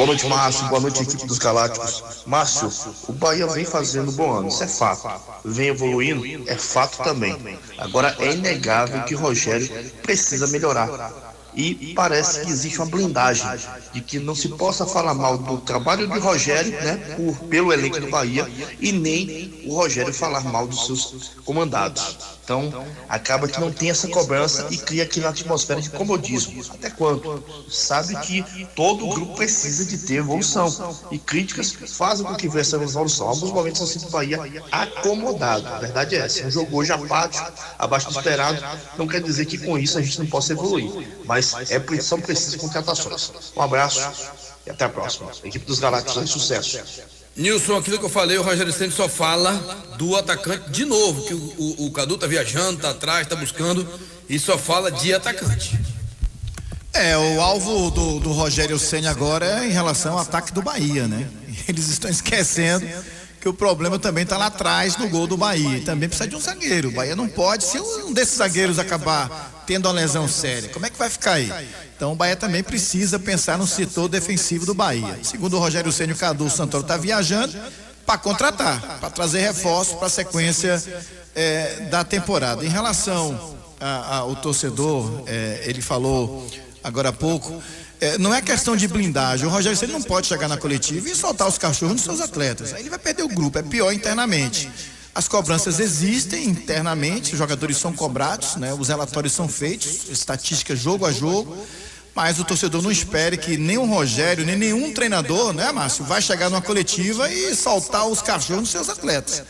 Boa noite, Márcio. Boa noite, equipe dos Galácticos. Márcio, o Bahia vem fazendo bom ano, isso é fato. Vem evoluindo, é fato também. Agora é inegável que o Rogério precisa melhorar. E parece que existe uma blindagem de que não se possa falar mal do trabalho de Rogério, né, pelo elenco do Bahia, e nem o Rogério falar mal dos seus comandados. Então, acaba que não tem essa cobrança e cria aquela atmosfera de comodismo. Até quando? Sabe que todo o grupo precisa de ter evolução. E críticas fazem com que venha essa evolução. Alguns momentos assim do Bahia acomodado. A verdade é essa. Um jogo hoje apático, abaixo do esperado, não quer dizer que com isso a gente não possa evoluir. Mas são precisas contratações. Um abraço e até a próxima. Equipe dos Galácticos, sucesso. Nilson, aquilo que eu falei, o Rogério Ceni só fala do atacante de novo, que o Cadu tá viajando, tá atrás, tá buscando, e só fala de atacante. O alvo do Rogério Ceni agora é em relação ao ataque do Bahia, né? Eles estão esquecendo que o problema também está lá atrás no gol do Bahia. E também precisa de um zagueiro. O Bahia não pode, se um desses zagueiros acabar tendo uma lesão séria, como é que vai ficar aí? Então o Bahia também precisa pensar no setor defensivo do Bahia. Segundo o Rogério Ceni, o Cadu Santoro está viajando para contratar, para trazer reforços para a sequência da temporada. Em relação ao torcedor, ele falou agora há pouco, não é questão de blindagem. O Rogério Ceni não pode chegar na coletiva e soltar os cachorros nos seus atletas. Aí ele vai perder o grupo, é pior internamente. As cobranças existem internamente, os jogadores são cobrados, né? Os relatórios são feitos, estatística jogo a jogo, mas o torcedor não espere que nem o Rogério, nem nenhum treinador, né, Márcio, vai chegar numa coletiva e soltar os cachorros nos seus atletas.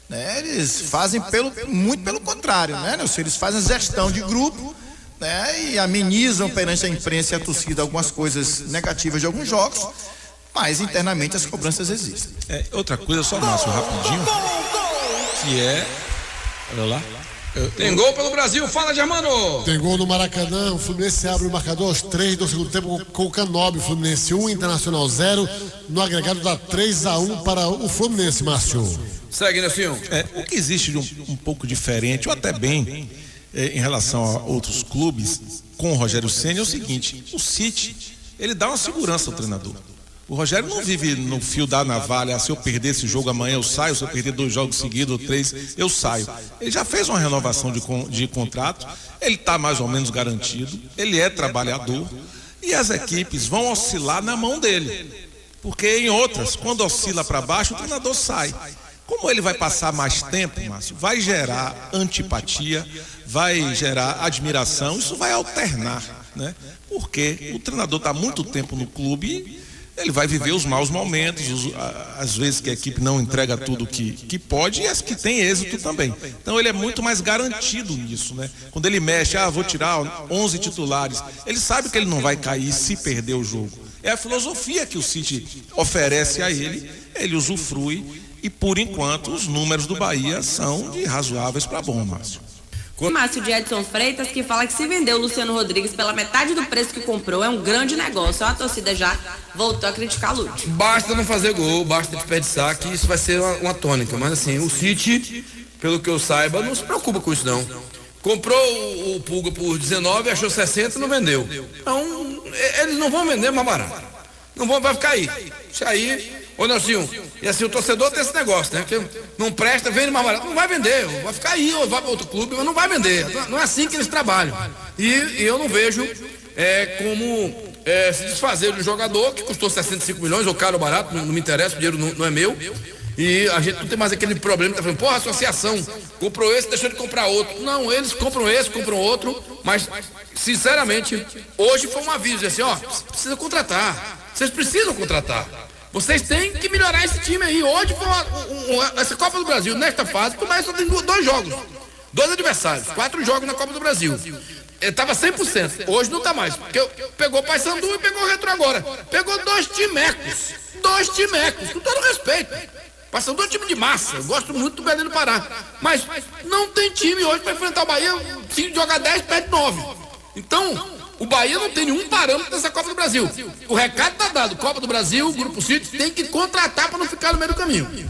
Né? Eles fazem muito pelo contrário, né? Eles fazem gestão de grupo, né? E amenizam perante a imprensa e a torcida algumas coisas negativas de alguns jogos, mas internamente as cobranças existem. Outra coisa, só Márcio, rapidinho, que olha lá. Tem gol pelo Brasil, fala, Germano! Tem gol no Maracanã, o Fluminense abre o marcador aos 3 do segundo tempo com o Canóbio. Fluminense 1, Internacional 0, no agregado dá 3-1 para o Fluminense, Márcio. Segue, Nelson. O que existe de um pouco diferente, ou até bem, em relação a outros clubes, com o Rogério Ceni, é o seguinte: o City, ele dá uma segurança ao treinador. O Rogério não vive no fio da navalha, se eu perder esse jogo amanhã eu saio, se eu perder 2 jogos seguidos ou 3, eu saio. Ele já fez uma renovação de contrato, ele está mais ou menos garantido, ele é trabalhador e as equipes vão oscilar na mão dele. Porque em outras, quando oscila para baixo, o treinador sai. Como ele vai passar mais tempo, Márcio, vai gerar antipatia, vai gerar admiração, isso vai alternar, né? Porque o treinador está muito tempo no clube, ele vai viver os maus momentos, às vezes que a equipe não entrega tudo que pode, e as que tem êxito também. Então ele é muito mais garantido nisso, né? Quando ele mexe, vou tirar 11 titulares, ele sabe que ele não vai cair se perder o jogo. É a filosofia que o City oferece a ele usufrui, e por enquanto os números do Bahia são de razoáveis para bom, Márcio. Márcio de Edson Freitas, que fala que se vendeu o Luciano Rodrigues pela metade do preço que comprou, é um grande negócio. A torcida já voltou a criticar Lute. Basta não fazer gol, basta desperdiçar, que isso vai ser uma tônica. Mas assim, o City, pelo que eu saiba, não se preocupa com isso não. Comprou o Pulga por 19, achou 60 e não vendeu. Então, eles não vão vender mais barato. Não vão, vai ficar aí. Isso aí, ô Nelsinho, e assim, o torcedor tem esse negócio, né? Que não presta, vende mais barato. Não vai vender, vai ficar aí, ou vai para outro clube, mas não vai vender. Não é assim que eles trabalham. E eu não vejo como se desfazer de um jogador que custou 65 milhões, ou caro ou barato, não me interessa, o dinheiro não é meu. E a gente não tem mais aquele problema, tá falando, porra, a associação comprou esse, deixou de comprar outro. Não, eles compram esse, compram outro, mas, sinceramente, hoje foi um aviso, assim, precisa contratar. Vocês precisam contratar. Vocês têm que melhorar esse time aí. Hoje foi essa Copa do Brasil, nesta fase, começa tem 2 jogos. 2 adversários, 4 jogos na Copa do Brasil. Ele estava 100%, hoje não está mais. Porque pegou o Paysandu e pegou o Retro agora. Pegou 2 timecos. 2 timecos, com todo respeito. Paysandu é um time de massa. Eu gosto muito do Belém do Pará. Mas não tem time hoje para enfrentar o Bahia. Se jogar 10, perde 9. Então, o Bahia não tem nenhum parâmetro nessa Copa do Brasil. O recado está dado. Copa do Brasil, o Grupo City tem que contratar para não ficar no meio do caminho.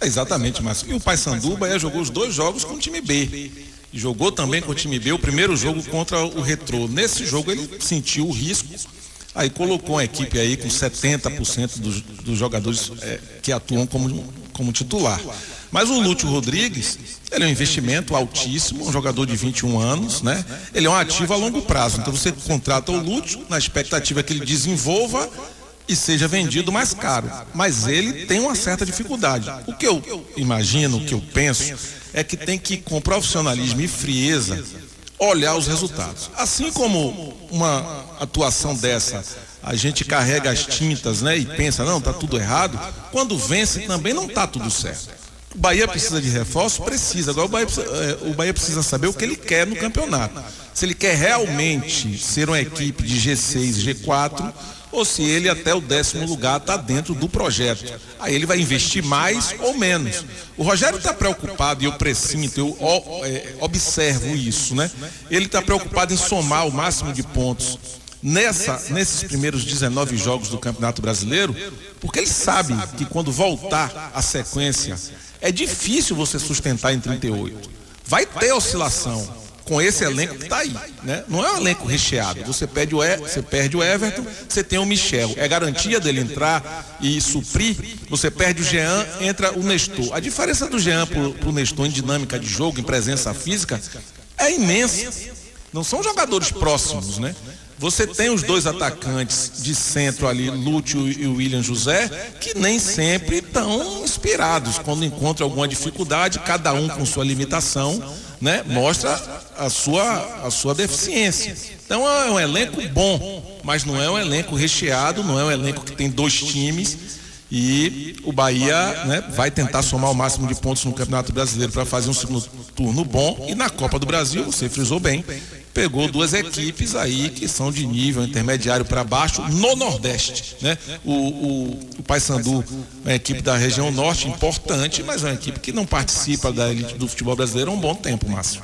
Exatamente, Márcio. E o Paysandu, o Bahia jogou os 2 jogos com o time B. E jogou também com o time B o primeiro jogo contra o Retrô. Nesse jogo ele sentiu o risco Aí colocou uma equipe aí com 70% dos jogadores que atuam como titular. Mas o Lúcio Rodrigues, ele é um investimento altíssimo, um jogador de 21 anos, né? Ele é um ativo a longo prazo. Então você contrata o Lúcio na expectativa que ele desenvolva e seja vendido mais caro. Mas ele tem uma certa dificuldade. O que eu imagino, o que eu penso, é que tem que, com profissionalismo e frieza, olhar os resultados. Assim como uma atuação dessa, a gente carrega as tintas, né, e pensa, não, tá tudo errado. Quando vence, também não tá tudo certo. O Bahia precisa de reforço? Precisa. Agora o Bahia precisa saber o que ele quer no campeonato. Se ele quer realmente ser uma equipe de G6, G4, ou se ele até o 10º lugar está dentro do projeto. Aí ele vai investir mais ou menos. O Rogério está preocupado, e eu pressinto, eu observo isso, né? Ele está preocupado em somar o máximo de pontos nesses primeiros 19 jogos do Campeonato Brasileiro, porque ele sabe que quando voltar a sequência, é difícil você sustentar em 38. Vai ter oscilação com esse elenco que está aí, né? Não é um elenco recheado. Você perde o Everton, você tem o Michel. É garantia dele entrar e suprir. Você perde o Jean, entra o Nestor. A diferença do Jean pro Nestor em dinâmica de jogo, em presença física, é imensa. Não são jogadores próximos, né? Você tem os dois atacantes de centro ali, Lúcio e o William José, que nem sempre estão inspirados. Quando encontram alguma dificuldade, cada um com sua limitação, né, mostra a sua deficiência. Então é um elenco bom, mas não é um elenco recheado, não é um elenco que tem 2 times. E o Bahia, né, vai tentar somar o máximo de pontos no Campeonato Brasileiro para fazer um segundo turno bom. E na Copa do Brasil, você frisou bem, pegou 2 equipes aí que são de nível intermediário para baixo no Nordeste, né? O Paysandu é uma equipe da região Norte importante, mas é uma equipe que não participa da elite do futebol brasileiro há um bom tempo, Márcio.